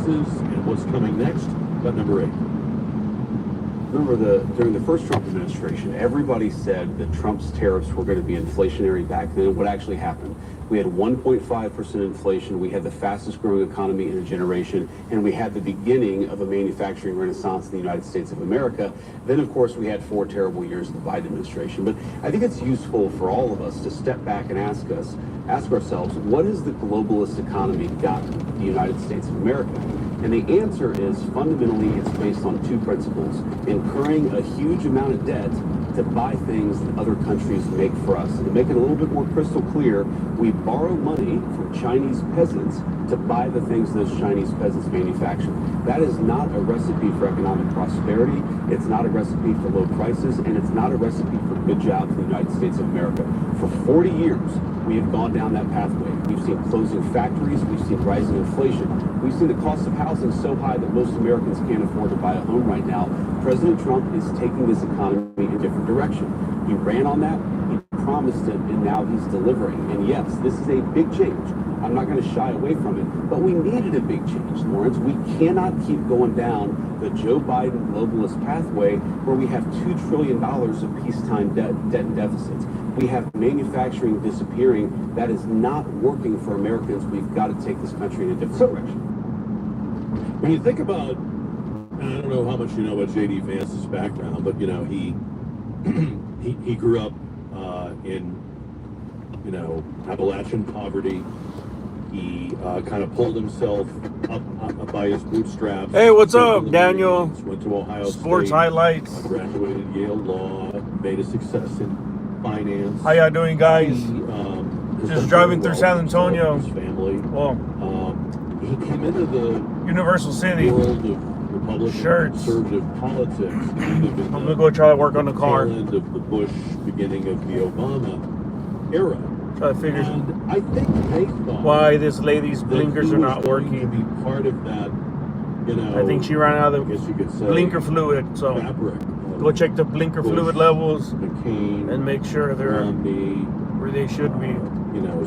And what's coming next, but number 8. Remember during the first Trump administration, everybody said that Trump's tariffs were going to be inflationary back then. What actually happened? We had 1.5% inflation. We had the fastest growing economy in a generation, and we had the beginning of a manufacturing renaissance in the United States of America. Then, of course, we had 4 terrible years of the Biden administration. But I think it's useful for all of us to step back and ask ourselves, what has the globalist economy got the United States of America? And the answer is fundamentally it's based on 2 principles: incurring a huge amount of debt to buy things that other countries make for us. And to make it a little bit more crystal clear, we borrow money from Chinese peasants to buy the things those Chinese peasants manufacture. That is not a recipe for economic prosperity. It's not a recipe for low prices, and it's not a recipe for good jobs in the United States of America. For 40 years, we have gone down that pathway. We've seen closing factories. We've seen rising inflation. We've seen the cost of housing so high that most Americans can't afford to buy a home right now. President Trump is taking this economy in a different direction. He ran on that, he promised it, and now he's delivering. And yes, this is a big change. I'm not going to shy away from it, but we needed a big change, Lawrence. We cannot keep going down the Joe Biden globalist pathway where we have $2 trillion of peacetime debt and deficits. We have manufacturing disappearing. That is not working for Americans. We've got to take this country in a different direction. When you think about, and I don't know how much you know about J.D. Vance's background, but you know he grew up in Appalachian poverty. He kind of pulled himself up by his bootstraps. Hey, what's up, Daniel? Went to Ohio Sports State, highlights. Graduated Yale Law, made a success in finance. How y'all doing, guys? Just driving through San Antonio. His family. Well, he came into the Universal City. world of Republican conservative politics. I'm gonna go try to work on the car. Tail end of the Bush, beginning of the Obama era. Try to figure And I think they thought why this lady's blinkers are not To working. be part of that, I think she ran out of I guess you could say, blinker fluid. So fabric. go check the blinker fluid levels McCain, and make sure they're Romney, where they should be.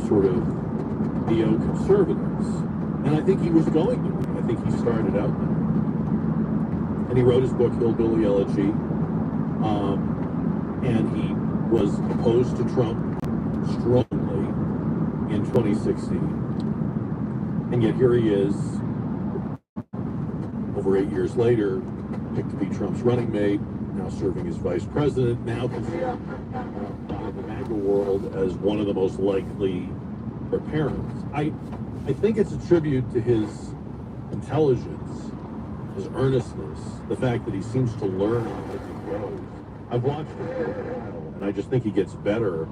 Sort of neo-conservatives. And I think he was going to be. I think he started out there. And he wrote his book, Hillbilly Elegy. And he was opposed to Trump strongly in 2016. And yet here he is, over 8 years later, picked to be Trump's running mate, now serving as vice president, now considered by the MAGA world as one of the most likely parents. I think it's a tribute to his intelligence, his earnestness, the fact that he seems to learn as he goes. I've watched him for a while, and I just think he gets better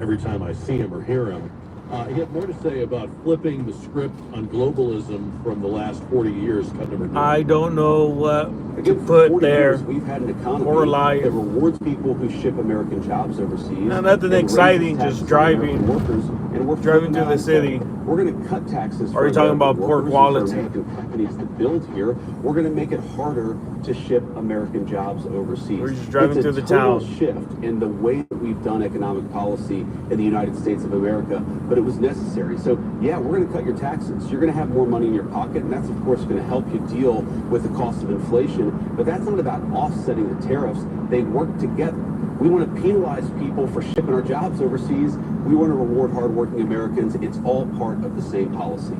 every time I see him or hear him. I have more to say about flipping the script on globalism from the last 40 years. Cut number 9. I don't know what to put there. We've had an economy Or life. that rewards people who ship American jobs overseas. No, nothing exciting, just driving. Workers, and we're Driving through the city. We're going to cut taxes. Are you talking about poor quality? American companies that build here. We're going to make it harder to ship American jobs overseas. We're just driving through the total town. shift in the way that we've done economic policy in the United States of America, but it was necessary. So yeah, we're going to cut your taxes. You're going to have more money in your pocket, and that's of course going to help you deal with the cost of inflation. But that's not about offsetting the tariffs. They work together. We want to penalize people for shipping our jobs overseas. We want to reward hardworking Americans. It's all part of the same policy.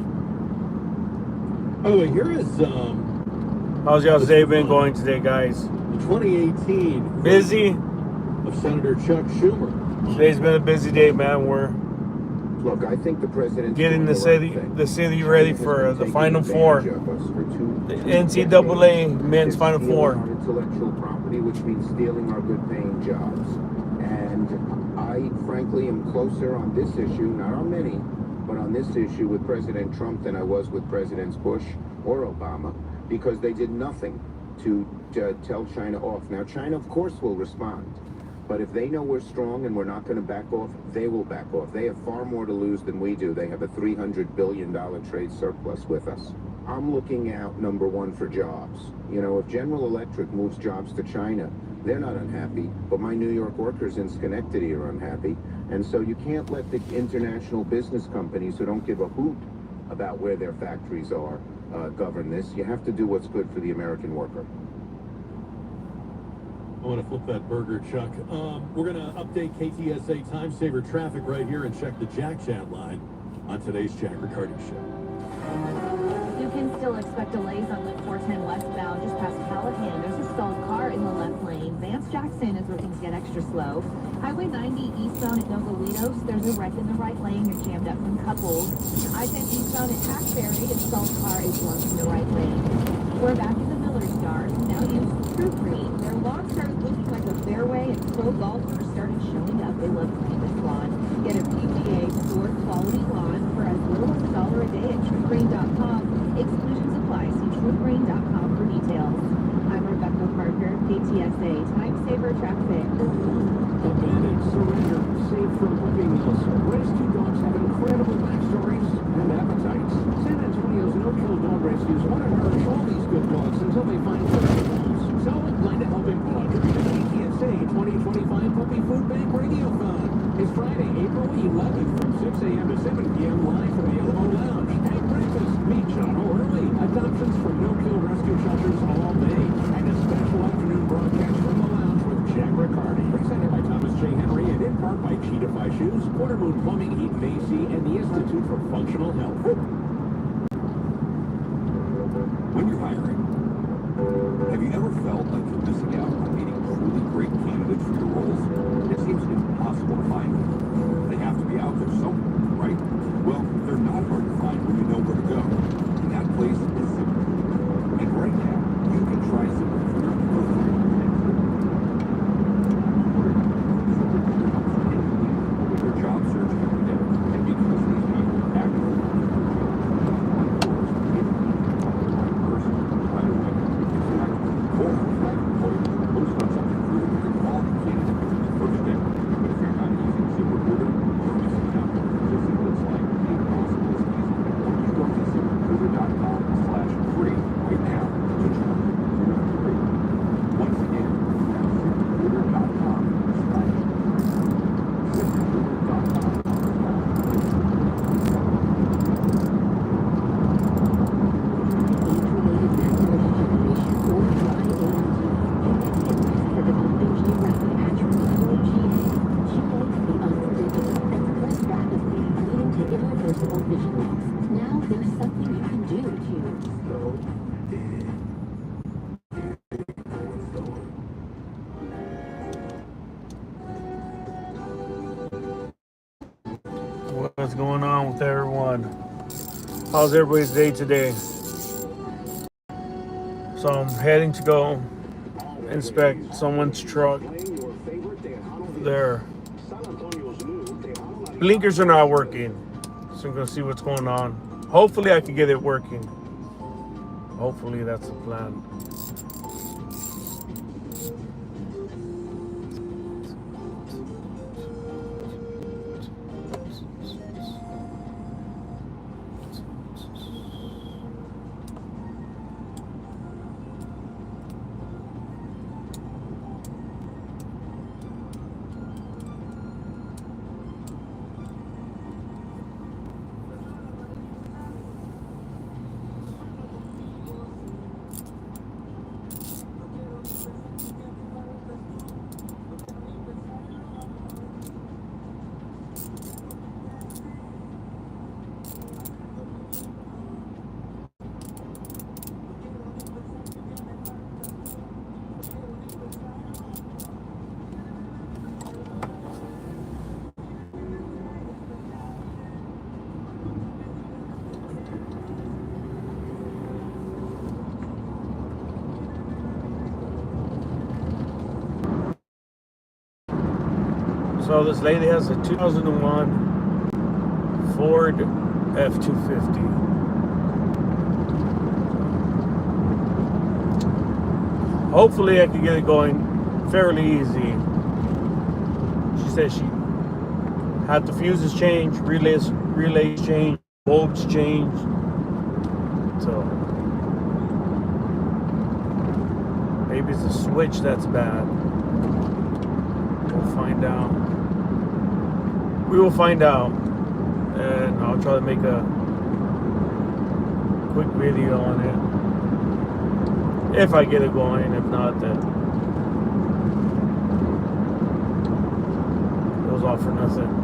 By the way, here is How's y'all's day been going today, guys? the 2018 Busy? of Senator Chuck Schumer. Today's been a busy day, man. We're Look, I think the president's getting doing the city ready for the Final Four. The NCAA men's Final Four. Our intellectual property, which means stealing our good-paying jobs. And I, frankly, am closer on this issue, not on many, but on this issue with President Trump than I was with Presidents Bush or Obama, because they did nothing to tell China off. Now, China, of course, will respond. But if they know we're strong and we're not going to back off, they will back off. They have far more to lose than we do. They have a $300 billion trade surplus with us. I'm looking out, number one, for jobs. You know, if General Electric moves jobs to China, they're not unhappy, but my New York workers in Schenectady are unhappy. And so you can't let the international business companies who don't give a hoot about where their factories are govern this. You have to do what's good for the American worker. I want to flip that burger, Chuck. We're going to update KTSA time saver traffic right here and check the Jack Chat line on today's Jack Riccardi Show. You can still expect delays on Loop 410 westbound just past Callahan. There's a stalled car in the left lane. Vance Jackson is where things get extra slow. Highway 90 eastbound at Nogalitos. There's a wreck in the right lane. You're jammed up from Couples. I-10 eastbound at Hackberry. A stalled car is blocked in the right lane. We're back in the Miller's Yard. Now use True Green. Their lawn started looking like a fairway and pro golfers started showing up. They love playing this lawn. Get a PGA Tour quality lawn for as little as $1 a day at TrueGreen.com. Exclusions apply. See TrueGreen.com for details. I'm Rebecca Parker, KTSA Time Saver Traffic. Abandoned, surrender, saved from puppy mills. Rescue dogs have incredible backstories and appetites. San Antonio's no-kill dog rescues want to nourish all these good dogs until they find better homes. So we plan to help employ the KTSA 2025 Puppy Food Bank Radiothon. It's Friday, April 11th from 6 a.m. to 7 p.m. live from the Alamo Lounge. Have breakfast, meet John O'Hurley. Adoptions from no-kill rescue shelters all day. And a special afternoon broadcast from the lounge with Jack Riccardi. Presented by Thomas J. Henry and in part by Cheetah Shoes, Quarter Moon Plumbing, Heat and AC, and the Institute for Functional Health. When you're hiring, have you ever felt like you're missing out on meeting truly great candidates for your roles? It seems impossible to find them. They have to be out there somewhere, right? Well, they're not hard to find when you know where to go. And that place is Simple. And right now, you can try Simple for your perfect your job search every day. And because these people are active, Now there's something you can do What's going on with everyone? How's everybody's day today? So I'm heading to go inspect someone's truck. Their blinkers are not working. So I'm gonna see what's going on. Hopefully I can get it working. Hopefully that's the plan. So this lady has a 2001 Ford F-250. Hopefully I can get it going fairly easy. She said she had the fuses changed, relays changed, bulbs changed. So maybe it's a switch that's bad. We'll find out. We will find out. And I'll try to make a quick video on it. If I get it going. If not, then it goes off for nothing.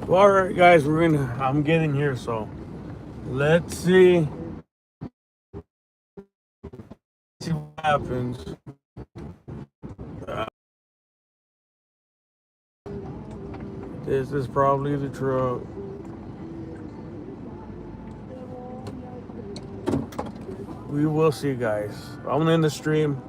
Well, all right, guys, I'm getting here, so let's see what happens. This is probably the truck. We will see, guys. I'm gonna end the stream.